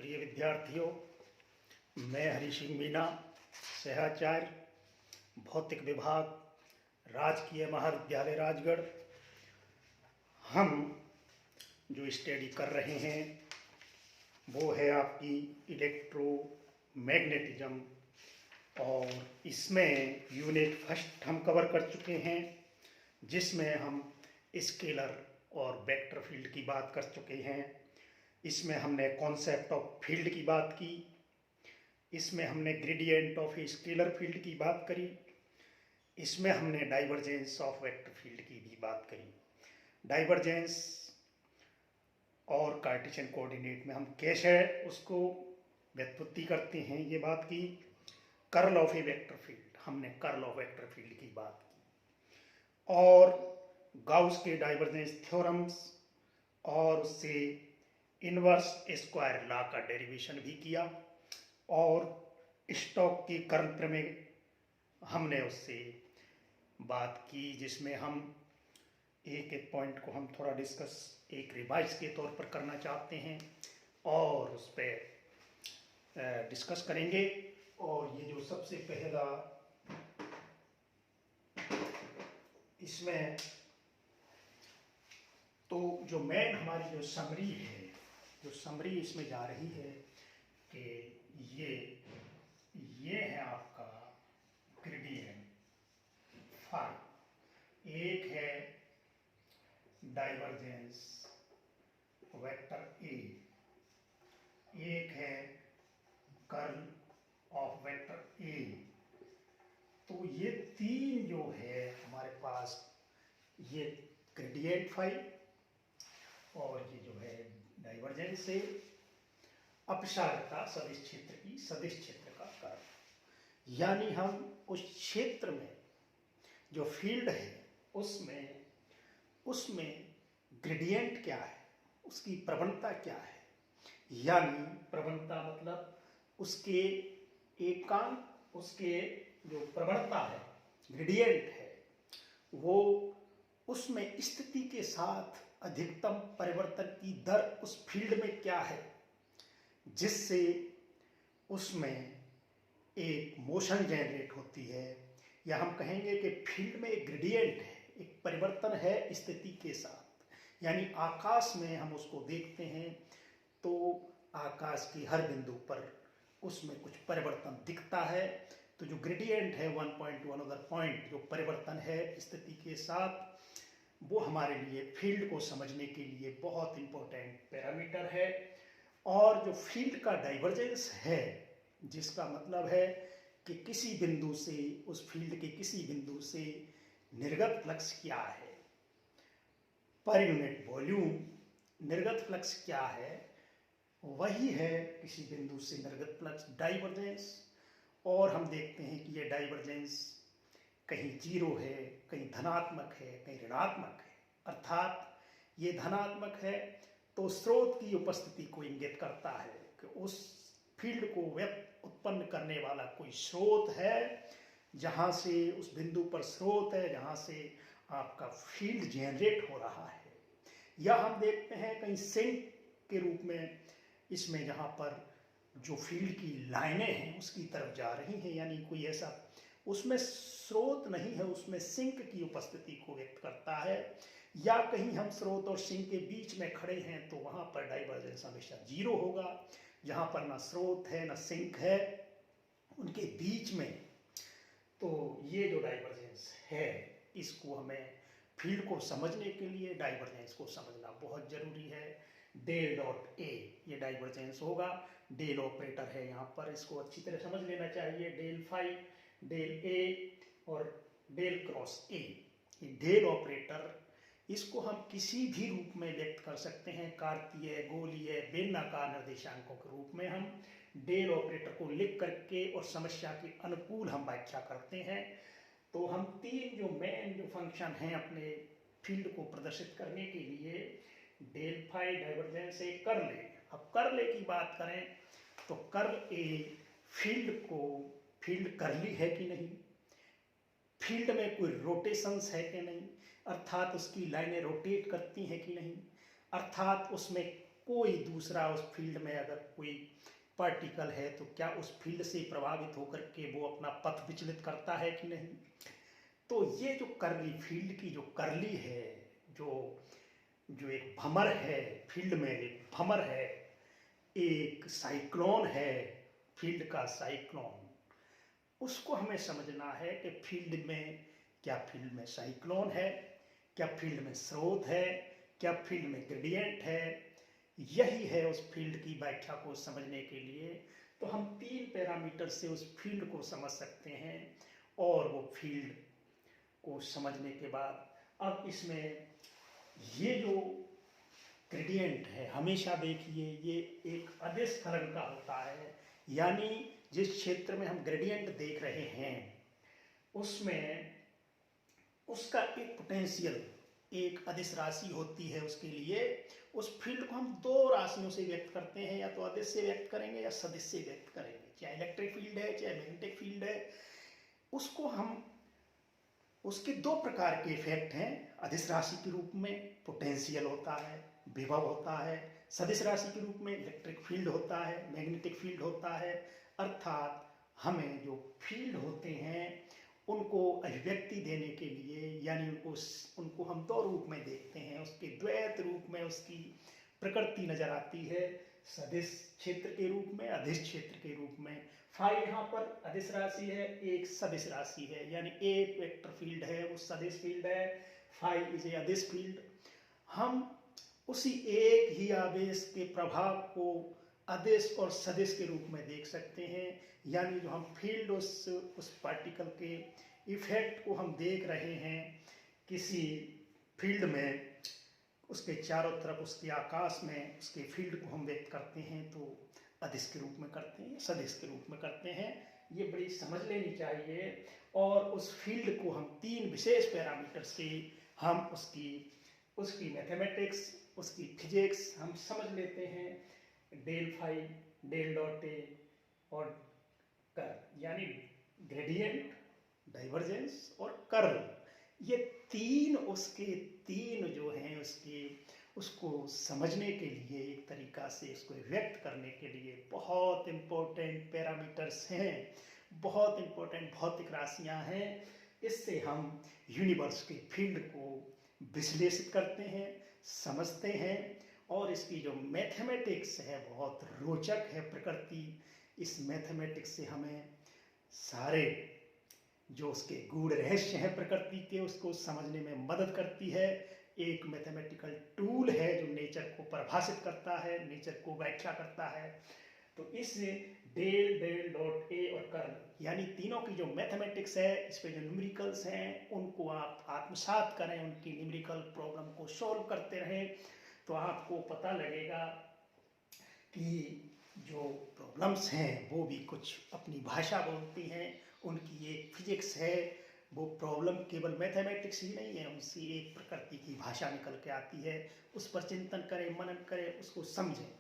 प्रिय विद्यार्थियों, मैं हरि सिंह मीना, सहआचार्य, भौतिक विभाग, राजकीय महाविद्यालय राजगढ़। हम जो स्टडी कर रहे हैं वो है आपकी इलेक्ट्रोमैग्नेटिज्म, और इसमें यूनिट फर्स्ट हम कवर कर चुके हैं, जिसमें हम स्केलर और वेक्टर फील्ड की बात कर चुके हैं। इसमें हमने कॉन्सेप्ट ऑफ फील्ड की बात की, इसमें हमने ग्रेडियंट ऑफ स्केलर फील्ड की बात करी, इसमें हमने डाइवर्जेंस ऑफ वेक्टर फील्ड की भी बात करी। डाइवर्जेंस और कार्टेशियन कोऑर्डिनेट में हम कैसे उसको व्युत्पत्ति करते हैं ये बात की। Curl of A vector field, हमने कर्ल ऑफ वेक्टर फील्ड की बात की, और गाउस के डाइवर्जेंस थ्योरम्स और उससे इनवर्स स्क्वायर लॉ का डेरिवेशन भी किया, और स्टोक की कर्ल प्रमेय हमने उससे बात की, जिसमें हम एक एक पॉइंट को हम थोड़ा डिस्कस एक रिवाइज के तौर पर करना चाहते हैं और उस पर डिस्कस करेंगे। और ये जो सबसे पहला इसमें तो जो मेन हमारी जो समरी है, जो समरी इसमें जा रही है कि ये है आपका ग्रेडियंट फाई, एक है डाइवर्जेंस वेक्टर ए, एक है कर्ल ऑफ वेक्टर ए। तो ये तीन जो है हमारे पास, ये ग्रेडियंट फाई और ये जो है डाइवर्जेंस से अपसारकता सदिश क्षेत्र की सदिश क्षेत्र का कर्ल, यानी हम उस क्षेत्र में जो फील्ड है उसमें ग्रेडियंट क्या है, उसकी प्रवणता क्या है। यानी प्रवणता मतलब उसके एकांक, उसके जो प्रवणता है, ग्रेडियंट है, वो उसमें स्थिति के साथ अधिकतम परिवर्तन की दर उस फील्ड में क्या है, जिससे उसमें एक मोशन जनरेट होती है। या हम कहेंगे कि फील्ड में एक ग्रेडियंट है, एक परिवर्तन है स्थिति के साथ। यानी आकाश में हम उसको देखते हैं तो आकाश की हर बिंदु पर उसमें कुछ परिवर्तन दिखता है। तो जो ग्रेडियंट है 1 पॉइंट टू अनदर पॉइंट, जो परिवर्तन है स्थिति के साथ, वो हमारे लिए फील्ड को समझने के लिए बहुत इंपॉर्टेंट पैरामीटर है। और जो फील्ड का डाइवर्जेंस है, जिसका मतलब है कि किसी बिंदु से, उस फील्ड के किसी बिंदु से निर्गत फ्लक्स क्या है पर यूनिट वॉल्यूम, निर्गत फ्लक्स क्या है, वही है किसी बिंदु से निर्गत फ्लक्स डाइवर्जेंस। और हम देखते हैं कि ये डाइवर्जेंस कहीं जीरो है, कहीं धनात्मक है, कहीं ऋणात्मक है। अर्थात ये धनात्मक है तो स्रोत की उपस्थिति को इंगित करता है कि उस फील्ड को उत्पन्न करने वाला कोई स्रोत है, जहाँ से उस बिंदु पर स्रोत है, जहाँ से आपका फील्ड जनरेट हो रहा है। या हम देखते हैं कहीं सिंक के रूप में, इसमें जहाँ पर जो फील्ड की लाइनें हैं उसकी तरफ जा रही हैं, यानी कोई ऐसा उसमें स्रोत नहीं है, उसमें सिंक की उपस्थिति को व्यक्त करता है। या कहीं हम स्रोत और सिंक के बीच में खड़े हैं तो वहाँ पर डाइवर्जेंस हमेशा जीरो होगा। जहाँ पर ना स्रोत है ना सिंक है, उनके बीच में, तो ये जो डाइवर्जेंस है, इसको हमें फील्ड को समझने के लिए डाइवर्जेंस को समझना बहुत जरूरी है। डेल डॉट ए ये डाइवर्जेंस होगा, डेल ऑपरेटर है यहाँ पर, इसको अच्छी तरह समझ लेना चाहिए। डेल फाई, डेल ए और डेल क्रॉस ए, ये डेल ऑपरेटर, इसको हम किसी भी रूप में व्यक्त कर सकते हैं। कार्तीय, गोलीय, बेलनाकार निर्देशांकों के रूप में हम डेल ऑपरेटर को लिख करके और समस्या के अनुकूल हम व्याख्या करते हैं। तो हम तीन जो मेन जो फंक्शन हैं अपने फील्ड को प्रदर्शित करने के लिए, del phi, divergence A, curl A. अब कर्ल ए की बात करें तो कर्ल ए फील्ड कर्ली है कि नहीं, फील्ड में कोई रोटेशंस है कि नहीं, अर्थात उसकी लाइनें रोटेट करती हैं कि नहीं, अर्थात उसमें कोई दूसरा उस फील्ड में अगर कोई पार्टिकल है तो क्या उस फील्ड से प्रभावित होकर के वो अपना पथ विचलित करता है कि नहीं। तो ये जो कर्ली फील्ड की जो कर्ली है, जो जो एक भंवर है फील्ड में, एक भंवर है, एक साइक्लोन है फील्ड का साइक्लोन, उसको हमें समझना है कि फील्ड में क्या फील्ड में साइक्लोन है, क्या फील्ड में स्रोत है, क्या फील्ड में ग्रेडियंट है। यही है उस फील्ड की व्याख्या को समझने के लिए। तो हम 3 पैरामीटर से उस फील्ड को समझ सकते हैं। और वो फील्ड को समझने के बाद अब इसमें ये जो ग्रेडियंट है, हमेशा देखिए ये एक अदिश फलन का होता है, यानी जिस क्षेत्र में हम ग्रेडियंट देख रहे हैं उसमें उसका एक पोटेंशियल, एक अदिश राशि होती है। उसके लिए उस फील्ड को हम 2 राशियों से व्यक्त करते हैं, या तो अदिश से व्यक्त करेंगे या सदिश से व्यक्त करेंगे। चाहे इलेक्ट्रिक फील्ड है चाहे मैग्नेटिक फील्ड है, उसको हम, उसके 2 प्रकार के इफेक्ट हैं। अदिश राशि के रूप में पोटेंशियल होता है, विभव होता है। सदिश राशि के रूप में इलेक्ट्रिक फील्ड होता है, मैग्नेटिक फील्ड होता है। अर्थात हमें जो फील्ड होते हैं उनको अभिव्यक्ति देने के लिए, यानी उनको हम 2 रूप में देखते हैं। उसके द्वैत रूप में उसकी प्रकृति नजर आती है, सदिश क्षेत्र के रूप में, अदिश क्षेत्र के रूप में। फाई यहाँ पर अदिश राशि है, एक सदिश राशि है, यानी एक वेक्टर फील्ड है वो सदिश फील्ड है, फाई इज ए अदिश फील्ड। हम उसी एक ही आवेश के प्रभाव को अदिश और सदिश के रूप में देख सकते हैं। यानी जो हम फील्ड उस पार्टिकल के इफेक्ट को हम देख रहे हैं किसी फील्ड में, उसके चारों तरफ उसके आकाश में उसके फील्ड को हम व्यक्त करते हैं तो अदिश के रूप में करते हैं, सदिश के रूप में करते हैं। ये बड़ी समझ लेनी चाहिए। और उस फील्ड को हम 3 विशेष पैरामीटर से हम उसकी मैथमेटिक्स, उसकी फिजिक्स हम समझ लेते हैं। Del phi, del dot A और कर्ल, यानी ग्रेडियंट, डाइवर्जेंस और कर्ल। ये 3 जो हैं उसको समझने के लिए, एक तरीका से उसको व्यक्त करने के लिए बहुत इम्पोर्टेंट पैरामीटर्स हैं, बहुत इम्पोर्टेंट भौतिक राशियां हैं। इससे हम यूनिवर्स के फील्ड को विश्लेषित करते हैं, समझते हैं। और इसकी जो मैथमेटिक्स है बहुत रोचक है प्रकृति। इस मैथमेटिक्स से हमें सारे जो उसके गूढ़ रहस्य हैं प्रकृति के, उसको समझने में मदद करती है। एक मैथमेटिकल टूल है जो नेचर को परिभाषित करता है, नेचर को व्याख्या करता है। तो इस डेल, डेल डॉट ए और कर्ल, यानी तीनों की जो मैथमेटिक्स है, इस पे जो न्यूमेरिकल्स हैं उनको आप आत्मसात करें, उनकी न्यूमेरिकल प्रॉब्लम को सॉल्व करते रहें, तो आपको पता लगेगा कि जो प्रॉब्लम्स हैं वो भी कुछ अपनी भाषा बोलती हैं। उनकी एक फिजिक्स है, वो प्रॉब्लम केवल मैथमेटिक्स ही नहीं है, उनसी एक प्रकृति की भाषा निकल के आती है। उस पर चिंतन करें, मनन करें, उसको समझें।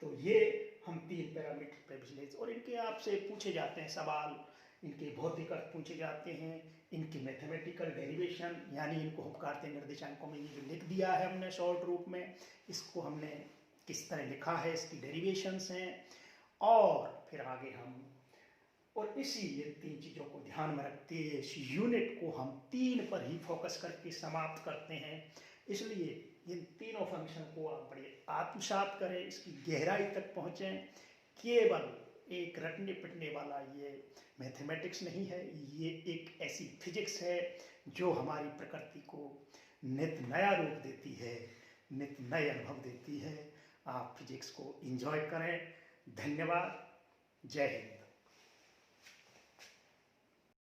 तो ये हम 3 पैरामीटर पे विश्लेषण, और इनके आपसे पूछे जाते हैं सवाल, इनके भौतिक अर्थ पूछे जाते हैं, इनकी मैथमेटिकल डेरिवेशन, यानी इनको हम कार्तीय निर्देशांकों में ये जो लिख दिया है हमने शॉर्ट रूप में, इसको हमने किस तरह लिखा है, इसकी डेरिवेशंस हैं। और फिर आगे हम, और इसी ये 3 चीज़ों को ध्यान में रखते हुए इस यूनिट को हम 3 पर ही फोकस करके समाप्त करते हैं। इसलिए इन तीनों फंक्शन को आप बड़े आत्मसात करें, इसकी गहराई तक पहुँचें। केवल एक रटने पिटने वाला ये मैथमेटिक्स नहीं है, ये एक ऐसी फिजिक्स है जो हमारी प्रकृति को नित नया रूप देती है, नित नए अनुभव देती है। आप फिजिक्स को एंजॉय करें। धन्यवाद। जय हिंद।